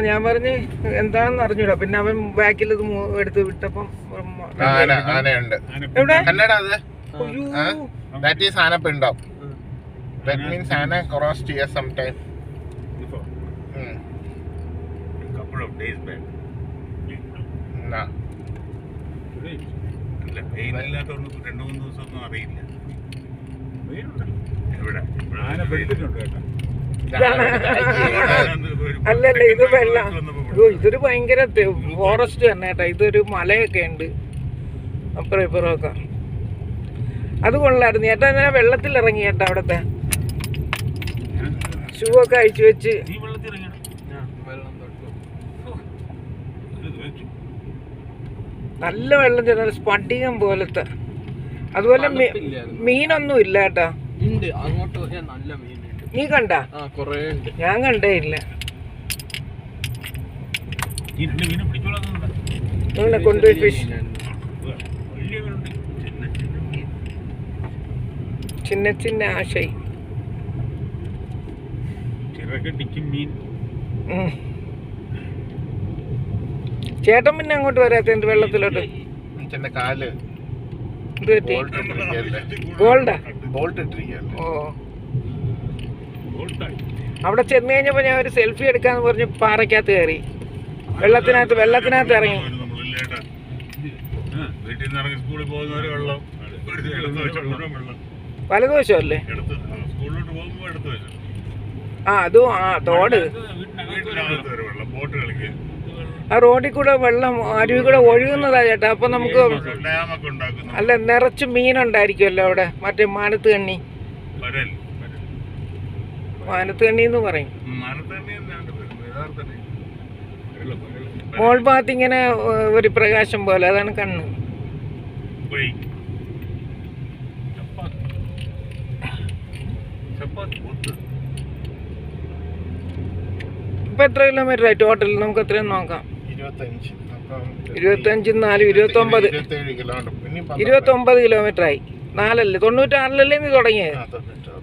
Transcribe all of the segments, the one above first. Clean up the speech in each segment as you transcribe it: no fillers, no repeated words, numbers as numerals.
ഞാൻ പറഞ്ഞ് എന്താണെന്ന് അറിഞ്ഞൂടാ. പിന്നെ അവൻ ബാക്കിൽ ഇത് എടുത്ത് വിട്ടപ്പം അല്ലല്ല ഇത് വെള്ളം. ഇതൊരു ഭയങ്കര ഫോറസ്റ്റ് തന്നെ കേട്ടോ. ഇതൊരു മലയൊക്കെ ഉണ്ട് അപ്പുറം ഇപ്പുറമൊക്കെ. അത് കൊള്ളായിരുന്നു ചേട്ടാ. ഇങ്ങനെ വെള്ളത്തിൽ ഇറങ്ങി ചേട്ടാ. അവിടത്തെ ഷൂ ഒക്കെ അഴിച്ചു വെച്ച് നല്ല വെള്ളം ചേട്ടാ. സ്പടികം പോലത്തെ. അതുപോലെ മീനൊന്നും ഇല്ല കേട്ടാ. നീ കണ്ട? ഞാൻ കണ്ടേ ഇല്ല. കൊണ്ടുപോയി ഫിഷ് ചിന്ന ചിന്ന ആശൈ. ചേട്ടൻ പിന്നെ അങ്ങോട്ട് വരാത്ത എന്ത് വെള്ളത്തിലോട്ട്? ഗോൾഡാ? ഓ, അവിടെ ചെന്ന് കഴിഞ്ഞപ്പോ ഞാൻ ഒരു സെൽഫി എടുക്കാന്ന് പറഞ്ഞ് പാറയ്ക്കകത്ത് കയറി. വെള്ളത്തിനകത്ത് ഇറങ്ങി. വലതുവശമല്ലേ? അതും തോട്. ആ റോഡിൽ കൂടെ വെള്ളം അരുവി കൂടെ ഒഴുകുന്നതാ ചേട്ടാ. അപ്പൊ നമുക്ക് അല്ല നിറച്ച് മീനുണ്ടായിരിക്കുമല്ലോ അവിടെ. മറ്റേ മാനത്ത് കണ്ണി എന്ന് പറയും. മോൾ ഭാഗത്ത് ഇങ്ങനെ ഒരു പ്രകാശം പോലെ, അതാണ് കണ്ണ്. ഇപ്പൊ എത്ര കിലോമീറ്റർ ആയി ടോട്ടൽ? നമുക്ക് എത്രയും നോക്കാം. 25, 4, 29 കിലോമീറ്റർ ആയി. 4 96 നീ തുടങ്ങിയത്.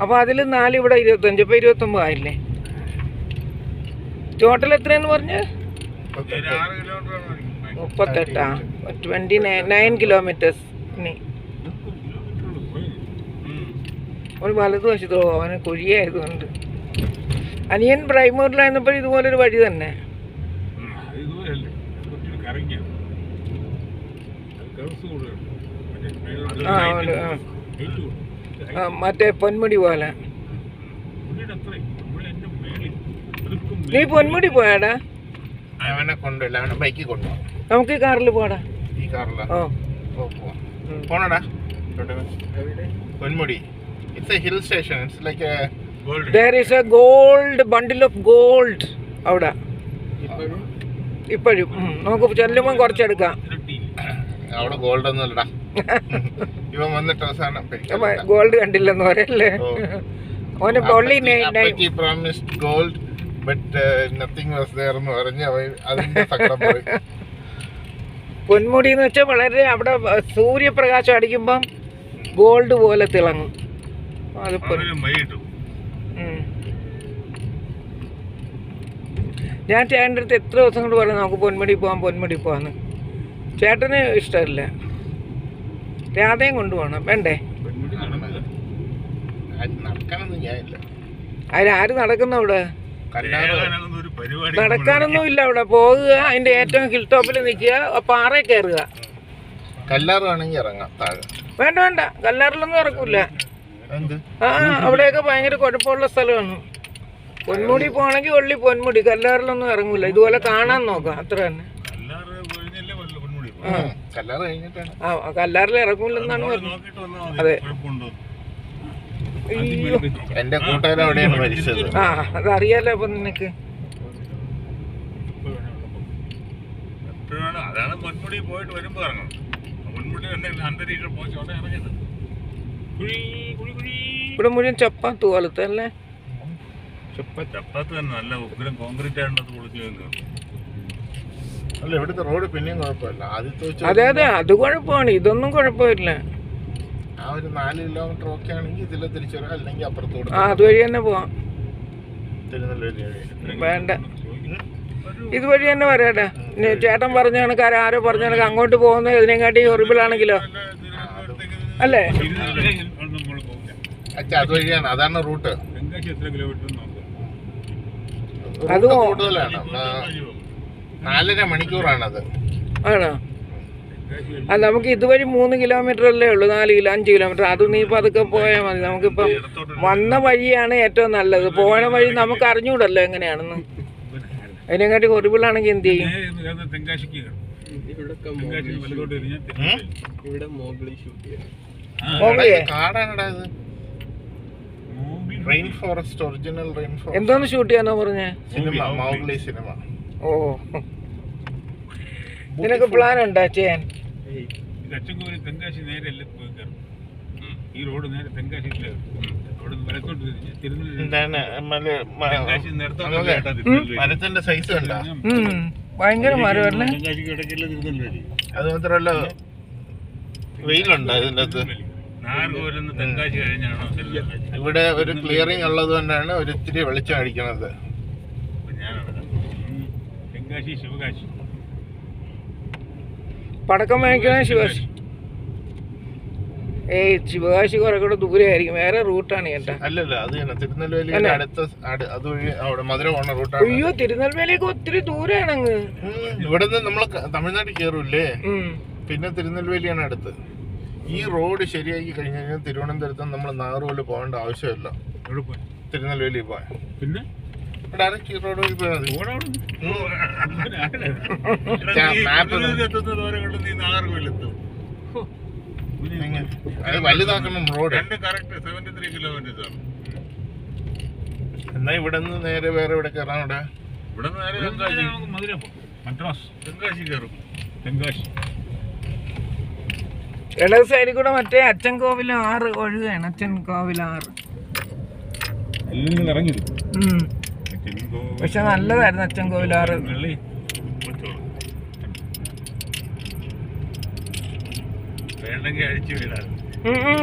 അപ്പൊ അതിൽ 4 ഇവിടെ 25. ഇപ്പൊ 29 ആയില്ലേ? ടോട്ടൽ എത്രയെന്ന് പറഞ്ഞ്? 38. 29 കിലോമീറ്റേഴ്സ്. ഇനി ഒരു വലതുവശത്തോ അവന് കുഴിയായതുകൊണ്ട്. അനിയൻ പ്രൈമൂരിലായിരുന്നപ്പോൾ ഇതുപോലൊരു വഴി തന്നെ. മറ്റേ പൊന്മുടി പോലെ. നീ പൊന്മുടി പോയാടാ? നമുക്ക് ഈ കാറിൽ പോടാ. Ponmudi. It's a hill station. It's like a gold. There is a gold bundle of gold അവിടെ ഇപ്പോഴും. നമുക്ക് ചെല്ലുമ്പോൾ കുറച്ചെടുക്കാം. അവിടെ ഗോൾഡ് ഒന്നും അല്ലടാ. ഇവൻ വന്നിട്ട് അവസാനം ഗോൾഡ് കണ്ടില്ലെന്ന് പറയല്ലേ? ഓന് promised gold but nothing was there എന്ന് പറഞ്ഞ് അതിന്റെ സങ്കടം പോയി. പൊന്മുടി എന്ന് വെച്ചാൽ വളരെ അവിടെ സൂര്യപ്രകാശം അടിക്കുമ്പം ഗോൾഡ് പോലെ തിളങ്ങും. ഞാൻ ചേട്ടൻ്റെ അടുത്ത് എത്ര ദിവസം കൊണ്ട് പറഞ്ഞു നമുക്ക് പൊന്മുടി പോവാന്ന്. ചേട്ടന് ഇഷ്ടമില്ല. രാധയും കൊണ്ടുപോകണം വേണ്ടേ? അതിനാര് നടക്കുന്ന അവിടെ? നടക്കാനൊന്നും ഇല്ല അവിടെ. പോകുക, അതിന്റെ ഏറ്റവും ഹിൽ ടോപ്പിൽ നിൽക്കുക, പാറയെ കയറുക. കല്ലാറാണെങ്കിൽ ഇറങ്ങാം. വേണ്ട കല്ലാറിലൊന്നും ഇറക്കൂല. അവിടെയൊക്കെ ഭയങ്കര കുഴപ്പമുള്ള സ്ഥലമാണ്. പൊന്മുടി പോകണമെങ്കിൽ ഒള്ളി പൊന്മുടി. കല്ലാറിലൊന്നും ഇറങ്ങൂല. ഇതുപോലെ കാണാൻ നോക്കാം, അത്ര തന്നെ. കല്ലാറിൽ ഇറങ്ങൂലെന്നാണ് പറഞ്ഞത്. അതെ. എന്റെ കൂട്ടുകാരൻ അവിടെയാണ് മരിച്ചത്. അതറിയാലോ അപ്പൊ നിനക്ക്. പൊന്മുടി പോയിട്ട് വരുമ്പോ ഇറങ്ങണം. പൊന്മുടി അന്തരീക്ഷം ഇറങ്ങിയത് ഇവിടെ മുഴുവൻ ചപ്പാത്ത് പോലത്തെ അല്ലേ? ചപ്പാത്ത് തന്നെ നല്ല ഉഗ്രം കോൺക്രീറ്റ് ആയിട്ട് പൊളിച്ചു. അല്ല ഇവിടുത്തെ റോഡ് പിന്നെയും കുഴപ്പമില്ല. അതെ അത് കുഴപ്പമാണ്. ഇതൊന്നും കുഴപ്പമില്ല. ആ ഒരു 4 കിലോമീറ്റർ ഒക്കെ ആണെങ്കിൽ ഇതിൽ തിരിച്ചു അല്ലെങ്കിൽ അപ്പുറത്തോട്ട് അതുവഴി തന്നെ പോവാം. തിരുനെൽവേലി വേണ്ട, ഇതുവഴി തന്നെ വരാടാ. ചേട്ടൻ പറഞ്ഞ കണക്കാർ ആരോ പറഞ്ഞ കണക്ക് അങ്ങോട്ട് പോകുന്നത് ഇതിനെക്കാട്ടി ഹൊറിബിൾ ആണെങ്കിലോ അല്ലേ? അതുവഴിയാണ്, അതാണ് റൂട്ട്. അത് കൂടുതലാണ്, 4.5 മണിക്കൂറാണത്. ആണോ? അത് നമുക്ക് ഇതുവഴി 3 കിലോമീറ്റർ അല്ലേ ഉള്ളൂ, 5 കിലോമീറ്റർ. അത് നീ പതുക്കെ പോയാൽ മതി. നമുക്കിപ്പം വന്ന വഴിയാണ് ഏറ്റവും നല്ലത്. പോയ വഴി നമുക്ക് അറിഞ്ഞൂടല്ലോ എങ്ങനെയാണെന്ന്. അതിനെക്കാട്ടി ഹൊറിബിളാണെങ്കിൽ എന്ത് ചെയ്യും? Rain forest, original rain forest. എന്തോന്ന് ഷൂട്ട് ചെയ്യാനോ പറഞ്ഞേ? Cinema, Mowgli cinema. ഓ, നിനക്ക് പ്ലാൻ ഉണ്ടാ ചെയ്യാൻ? തെങ്കാശി നേരെ ഈ റോഡ് നേരെ തെങ്കാശിയില് മരത്തിന്റെ സൈസ് കണ്ടാ? ഭയങ്കര മരമല്ലേ? അത് മാത്രല്ല വെയിലുണ്ട് ഇതിന്റെ അകത്ത്. ഇവിടെ ഒരു ക്ലിയറിംഗ് ഉള്ളത് കൊണ്ടാണ് ഒരു ഇത്തിരി വെളിച്ചം അടിക്കണത്. തെങ്കാശി ശിവകാശി പടക്കം വാങ്ങിക്കണേ ശിവകാശി. ശിവകാശി കുറെ കൂടെ ദൂരെ ആയിരിക്കും, വേറെ റൂട്ടാണ് ചേട്ടാ. അല്ലല്ല, അത് തന്നെ തിരുനെൽവേലിയുടെ അടുത്ത അതുവഴി അവിടെ മധുര പോണ റൂട്ടാണ്. അയ്യോ, തിരുനെൽവേലിക്ക് ഒത്തിരി ദൂരെയാണ് അങ്ങ്. ഇവിടെ നിന്ന് നമ്മള് തമിഴ്നാട്ടിൽ കയറൂല്ലേ, പിന്നെ തിരുനെൽവേലിയാണ് അടുത്ത്. ഈ റോഡ് ശരിയാക്കി കഴിഞ്ഞ് കഴിഞ്ഞാൽ തിരുവനന്തപുരത്ത് നമ്മൾ നാറുപോലെ പോകേണ്ട ആവശ്യമില്ല. തിരുനെൽവേലി പോയാൽ പിന്നെ ഡയറക്റ്റ് ഈ റോഡ് വഴി പോയാൽ മതി. വലുതാക്കണം റോഡ്. എന്നാ ഇവിടെ നിന്ന് നേരെ വേറെ ഇവിടെ കയറാൻ. ഇവിടെ മധുര മദ്രാസ് തെങ്കാശി കയറും. തെങ്കാശി ഇടത് സൈഡിൽ കൂടെ മറ്റേ അച്ചൻകോവിൽ 6 ഒഴുകയാണ്. അച്ചൻകോവിൽ 6 പക്ഷെ നല്ലതായിരുന്നു അച്ചൻകോവിൽ 6.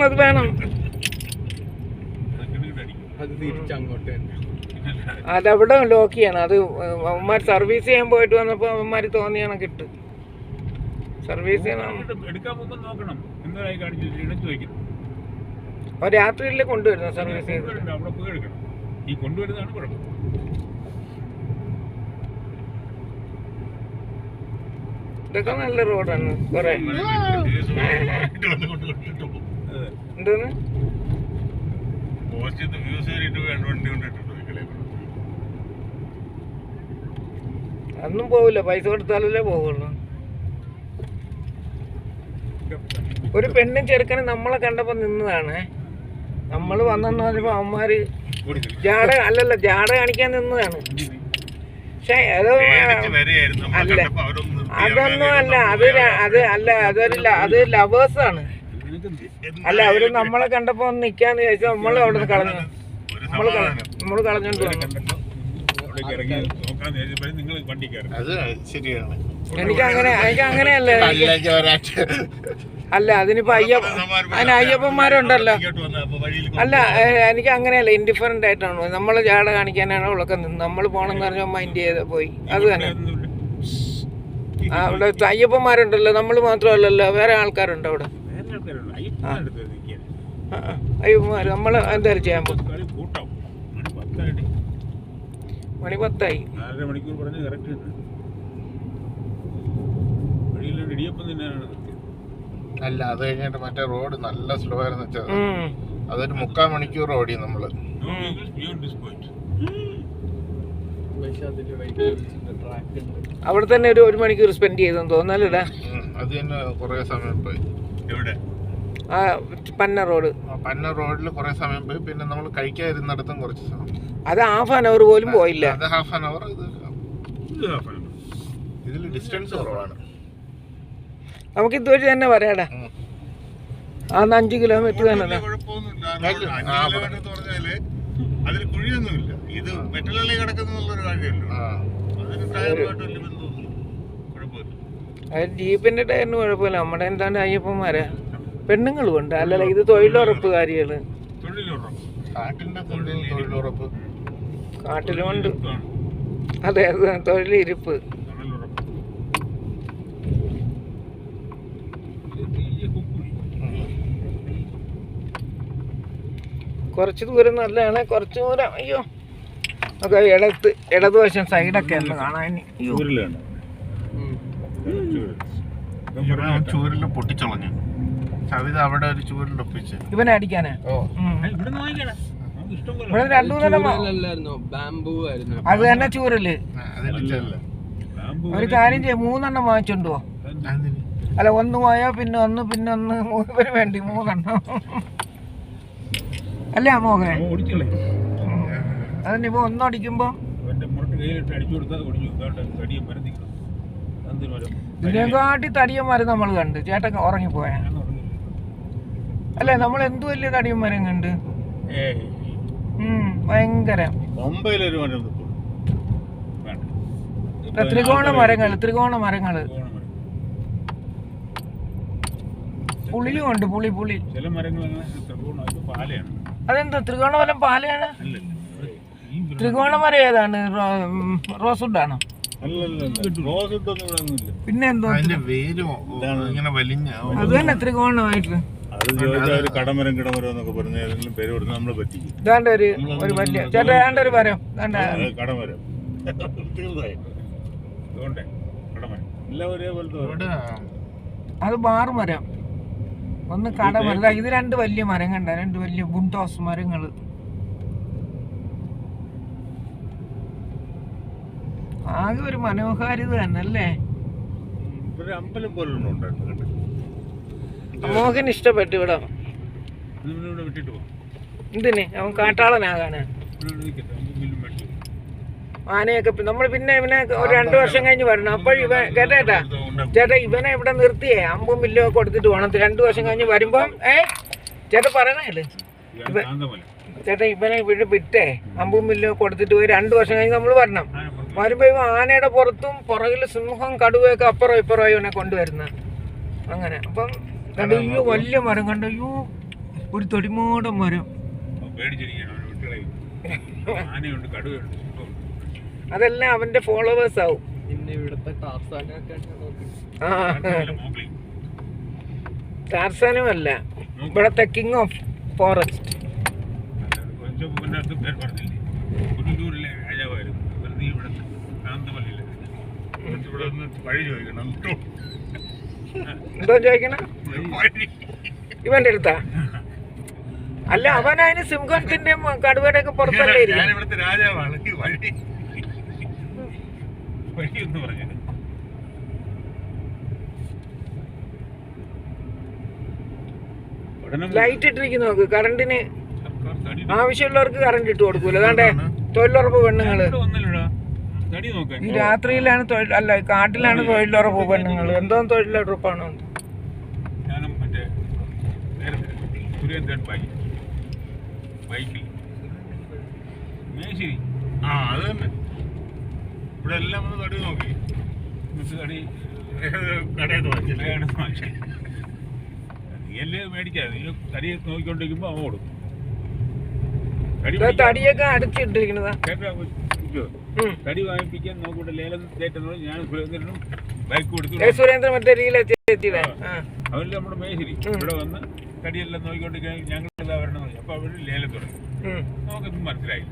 അത് വേണം. അതവിടെ ലോക്ക് ചെയ്യണം. അത് അവന്മാർ സർവീസ് ചെയ്യാൻ പോയിട്ട് വന്നപ്പോൾ അവന്മാർ തോന്നിയാണ് കിട്ടും. സർവീസ് ചെയ്യണം. രാത്രിയിലെ കൊണ്ടുവരുന്ന സർവീസ് ചെയ്ത് ഈ കൊണ്ടുവരുന്നതാണ് കുഴപ്പം. ഇതൊക്കെ നല്ല റോഡാണ്. കൊറേ എന്തോന്ന് അതൊന്നും പോവില്ല, പൈസ കൊടുത്താലല്ലേ പോവുള്ളൂ. ഒരു പെണ്ണും ചെറുക്കനും നമ്മളെ കണ്ടപ്പോ നിന്നതാണ്. നമ്മള് വന്നെന്ന് പറഞ്ഞപ്പോ അവന്മാര് ജാട കാണിക്കാൻ നിന്നതാണ്. പക്ഷെ അല്ല, അതൊന്നും അല്ല. അത് ലവേഴ്സാണ്. അല്ല, അവര് നമ്മളെ കണ്ടപ്പോ ഒന്ന് നിക്കാന്ന് ചോദിച്ചാൽ നമ്മൾ അവിടെ നിന്ന് കളഞ്ഞു. നമ്മള് കളഞ്ഞോണ്ട് വന്നു. എനിക്ക് അങ്ങനെയല്ല. അല്ല, അതിനിപ്പോ അയ്യപ്പന്മാരുണ്ടല്ലോ. അല്ല, എനിക്ക് അങ്ങനെയല്ല. ഇൻഡിഫറൻ്റ് ആയിട്ടാണ്. നമ്മള് ജാട കാണിക്കാനാണ് അവളൊക്കെ നിന്ന്. നമ്മൾ പോണെന്ന് പറഞ്ഞാൽ മൈൻഡ് ചെയ്ത് പോയി. അത് തന്നെ. അവിടെ അയ്യപ്പന്മാരുണ്ടല്ലോ, നമ്മൾ മാത്രമല്ലല്ലോ, വേറെ ആൾക്കാരുണ്ട് അവിടെ. അയ്യപ്പന്മാർ നമ്മൾ എന്തായാലും ചെയ്യാൻ പോകും. മണി 10 അല്ല, അത് കഴിഞ്ഞിട്ട് മറ്റേ റോഡ് നല്ല സ്ലോ ആയിരുന്നു വെച്ചാൽ അതൊരു 3/4 മണിക്കൂർ ഓടി നമ്മള്. അവിടെ തന്നെ ഒരു 1 മണിക്കൂർ സ്പെൻഡ് ചെയ്തെന്ന് തോന്നല്ലേടാ. അത് തന്നെ കുറെ സമയം പോയി. പന്ന റോഡിൽ കുറെ സമയം പോയി. പിന്നെ നമ്മൾ കഴിക്കാതിരുന്നിടത്തും കുറച്ച് സമയം. അത് ½ അവർ പോലും പോയില്ല. അത് ½ അവർ. ഇതിൽ ഡിസ്റ്റൻസ് കുറവാണ്. നമുക്ക് ഇതുവഴി തന്നെ വരാടാ. 5 കിലോമീറ്റർ തന്നെ. അതിൽ കുഴിയൊന്നുമില്ല. ഇത് മെറ്റലല്ലേ കിടക്കുന്നുള്ളൊരു കാര്യമല്ലോ. ജീപ്പിന്റെ ടയറിന് കുഴപ്പമില്ല. നമ്മുടെ എന്താണ്ട് അയ്യപ്പന്മാരാ, പെണ്ണുങ്ങളും ഉണ്ട്. അല്ലല്ല, ഇത് തൊഴിലുറപ്പ് കാര്യങ്ങള്. കാട്ടിലുമുണ്ട്. അതെ അതെ, തൊഴിലിരിപ്പ്. കുറച്ച് ദൂരം നല്ലതാണ്, കുറച്ച് ദൂരം അയ്യോ ഒക്കെ ഇടതുവശം സൈഡൊക്കെ ഒന്ന് കാണാൻ. അയ്യോ ചൂരിൽ പൊട്ടിച്ചളഞ്ഞു സവിത അവിടെ ഒരു ചൂരിൽ ഒപ്പിച്ച് ഇവനെ അടിക്കാനാ. ഇവിടെ രണ്ടു അത് തന്നെ ചൂരല്. ഒരു കാര്യം ചെയ്യ, 3 എണ്ണം വാങ്ങിച്ചോണ്ടോ. അല്ല, 1 പോയാ പിന്നെ 1 പിന്നെ 1 ഇവന് വേണ്ടി 3 എണ്ണം അല്ലേ അമ്മോകനെ. അതിനിപ്പോ 1 അടിക്കുമ്പോ ഇതിനെക്കാട്ടി തടിയന്മാരെ നമ്മൾ കണ്ട്. ചേട്ടൻ ഉറങ്ങിപ്പോയാ അല്ലേ? നമ്മൾ എന്ത് വലിയ തടിയന്മാരും കണ്ട്. ഭയങ്കര ത്രികോണ മരങ്ങള് പുളിയും ഉണ്ട്. പുളി അതെന്താ ത്രികോണ മരം? പാലയാണ്. ത്രികോണ മരം ഏതാണ്? റോസ്വുഡാണോ? പിന്നെ എന്തോ അത് തന്നെ ത്രികോണമായിട്ട്. ഇതാണ്ട് ഒരു വലിയ ചേട്ടാ, ഏണ്ട ഒരു മരം അത് ബാറ് മരം, ഒന്ന് കടമരം. ഇത് 2 വലിയ മരം കണ്ട, 2 വലിയ ബുണ്ടോസ് മരങ്ങള്. ആകെ ഒരു മനോഹാരിത തന്നെ അല്ലേ? മോഹൻ ഇഷ്ടപ്പെട്ടു ഇവിടെ. എന്തിന്? അവൻ കാട്ടാളനാകാന്. ആനയൊക്കെ നമ്മൾ പിന്നെ ഇവനെ ഒരു 2 വർഷം കഴിഞ്ഞ് വരണം. അപ്പോൾ ഇവൻ ചേട്ടാ ഇവനെ ഇവിടെ നിർത്തിയേ 50 മില്ലോ കൊടുത്തിട്ട് വേണം 2 വർഷം കഴിഞ്ഞ് വരുമ്പം. ചേട്ടാ പറയണല്ലേ ചേട്ടാ, ഇവനെ ഇവിടെ വിട്ടേ 50 മില്ലോ കൊടുത്തിട്ട് പോയി 2 വർഷം കഴിഞ്ഞ് നമ്മൾ വരണം. വരുമ്പോ ഇവ ആനയുടെ പുറത്തും പുറകിൽ സിംഹം കടുവയൊക്കെ അപ്പുറം ഇപ്പുറം ഇവനെ കൊണ്ടുവരുന്നത്. അങ്ങനെ അപ്പം കണ്ടോ, അയ്യോ വലിയ മരം കണ്ടോ, അയ്യോ ഒരു തൊടിമോടം മരം. അതെല്ലാം അവന്റെ ഫോളോവേഴ്സ് ആവും. ടാർസാനും അല്ല, ഇവിടത്തെ കിങ് ഓഫ് ഫോറസ്റ്റ്. എന്തോ ചോദിക്കണ ഇവന്റെ അടുത്താ? അല്ല, അവൻ അതിന് സിംഹത്തിന്റെ കടുവയുടെ ഒക്കെ പുറത്തല്ലേ ഇരിക്കും. രാജാവാണ്. ലൈറ്റ് ഇട്ടിരിക്കുന്നു നോക്ക്. കറണ്ടിന് ആവശ്യമുള്ളവർക്ക് കറണ്ട് ഇട്ട് കൊടുക്കൂല. അതാണ്ടേ തൊഴിലുറപ്പ് പെണ്ണുങ്ങള് ഈ രാത്രിയിലാണ് അല്ല കാട്ടിലാണ് തൊഴിലുറപ്പ് പെണ്ണുങ്ങൾ. എന്തോ തൊഴിലുറപ്പാണോ? ഇവിടെ എല്ലാം കടി നോക്കി നീയല്ലേ മേടിക്കാതെ കടി നോക്കിക്കൊണ്ടിരിക്കുമ്പോ അവൻ കൊടുക്കും. തടിയൊക്കെ അടച്ചിട്ടിരിക്കുന്നതാ. കടി വാങ്ങിപ്പിക്കാൻ നോക്കൂട്ടെ. ലേലം തേറ്റുന്നത് ഞാൻ സുരേന്ദ്രനും ബൈക്ക് കൊടുത്തു. സുരേന്ദ്രൻ മറ്റേ അവരിൽ നമ്മുടെ മേശിരി ഇവിടെ വന്ന് കടിയെല്ലാം നോക്കിക്കൊണ്ടിരിക്കുകയാണെങ്കിൽ ഞങ്ങൾ ഇതാ വരണം. അപ്പൊ അവര് ലേലം തുടങ്ങി. നമുക്കൊന്നും മനസ്സിലായി.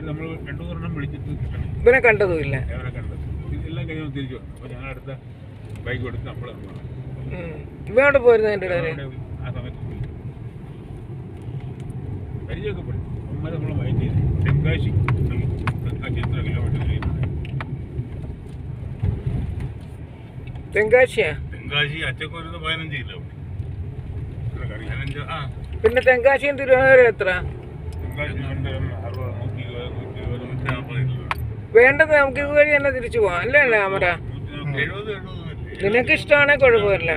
നമ്മൾ 2-3 വിളിച്ചിട്ട് കിട്ടണം. ഇവനെ കണ്ടതുമില്ല. അവരെ കണ്ടത് ഇതെല്ലാം കഴിയുമ്പോൾ തിരിച്ചു വന്നു. അപ്പൊ ഞങ്ങൾ അടുത്ത ബൈക്ക് കൊടുത്ത് നമ്മൾ ഇവയോടെ പോയിരുന്നു. എൻ്റെ ആ സമയത്ത് പരിചയമൊക്കെ പോയി നമ്മളെ മൈൻഡ് ചെയ്ത് തെങ്കാശി എത്ര കിലോമീറ്റർ കഴിയുന്നുണ്ട്. തെങ്കാശിയാ? തെങ്കാശി അച്ചക്കൂരുന്ന് 15 കിലോമീറ്റർ. പിന്നെ തെങ്കാശിയും തിരുവനന്തപുരം എത്ര? വേണ്ടത് നമുക്ക് ഇതുവഴി തന്നെ തിരിച്ചു പോവാം അല്ലേ അമര? നിനക്ക് ഇഷ്ടമാണെ കുഴപ്പമില്ല.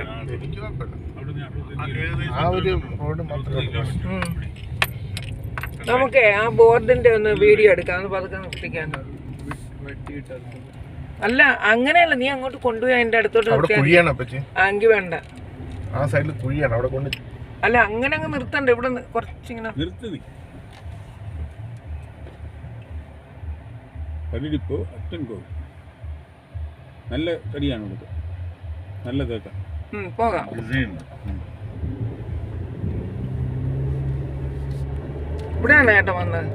നമുക്ക് ആ ബോർഡിന്റെ ഒന്ന് വീഡിയോ എടുക്കാം, പതുക്കെ നിർത്തിക്കാൻ. അല്ല അങ്ങനെയല്ല, നീ അങ്ങോട്ട് കൊണ്ടുപോയി അതിന്റെ അടുത്തോട്ട് എങ്കിൽ വേണ്ട. അല്ല അങ്ങനെ അങ്ങ് നിർത്തണ്ട. ഇവിടെ കുറച്ചിങ്ങനെ കല്ലിരിപ്പ് അറ്റൻ പോകും. നല്ല തടിയാണ് ഇവിടുത്തെ, നല്ല തേക്കാം. പോകാം. ഇവിടെയാണ് ഏട്ടൻ വന്നത്.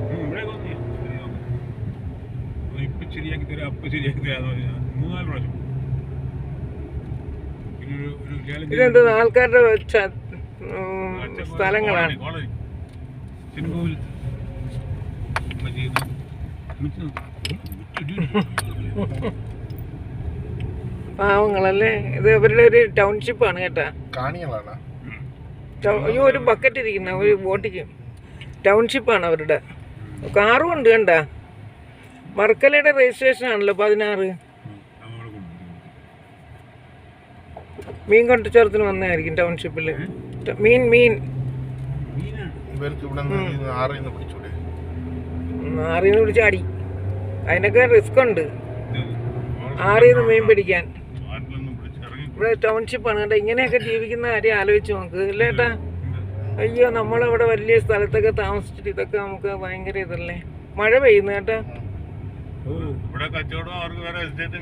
ഇപ്പം ശരിയാക്കി തരാം, അപ്പം ശരിയാക്കി തരാം 3-4 പ്രാവശ്യം. ഇതെന്ത് ആൾക്കാരുടെ സ്ഥലങ്ങളാണ്. ചെങ്കോവിൽ പാവങ്ങളല്ലേ. ഇത് അവരുടെ ഒരു ടൗൺഷിപ്പാണ് കേട്ടാ. കാണികളാണ്. അയ്യോ, ഒരു ബക്കറ്റ് ഇരിക്കുന്ന ഒരു ബോട്ടിക്ക്. ടൗൺഷിപ്പാണ് അവരുടെ. കാറും ഉണ്ട് കണ്ട. വർക്കലയുടെ രജിസ്ട്രേഷൻ ആണല്ലോ 16. മീൻ കൊണ്ടുചേർത്തിന് വന്നതായിരിക്കും ടൗൺഷിപ്പിൽ. മീൻ ഇവർക്ക് ഇവിടെ ആറിന്ന് പിടിച്ചൂടെ? ആറിന്ന് പിടിച്ചാടി. അതിനൊക്കെ റിസ്ക് ഉണ്ട് ആറിന്ന് മീൻ പിടിക്കാൻ. ഇവിടെ ടൗൺഷിപ്പാണ് കേട്ടോ. ഇങ്ങനെയൊക്കെ ജീവിക്കുന്ന കാര്യം ആലോചിച്ച് നോക്ക് അല്ലേ ഏട്ടാ. അയ്യോ, നമ്മളിവിടെ വലിയ സ്ഥലത്തൊക്കെ താമസിച്ചിട്ട് ഇതൊക്കെ നമുക്ക് ഭയങ്കര ഇതല്ലേ. മഴ പെയ്യുന്നു കേട്ടോ. ഇവിടെ കച്ചവടം അവർക്ക് വേറെ എസ്റ്റേറ്റും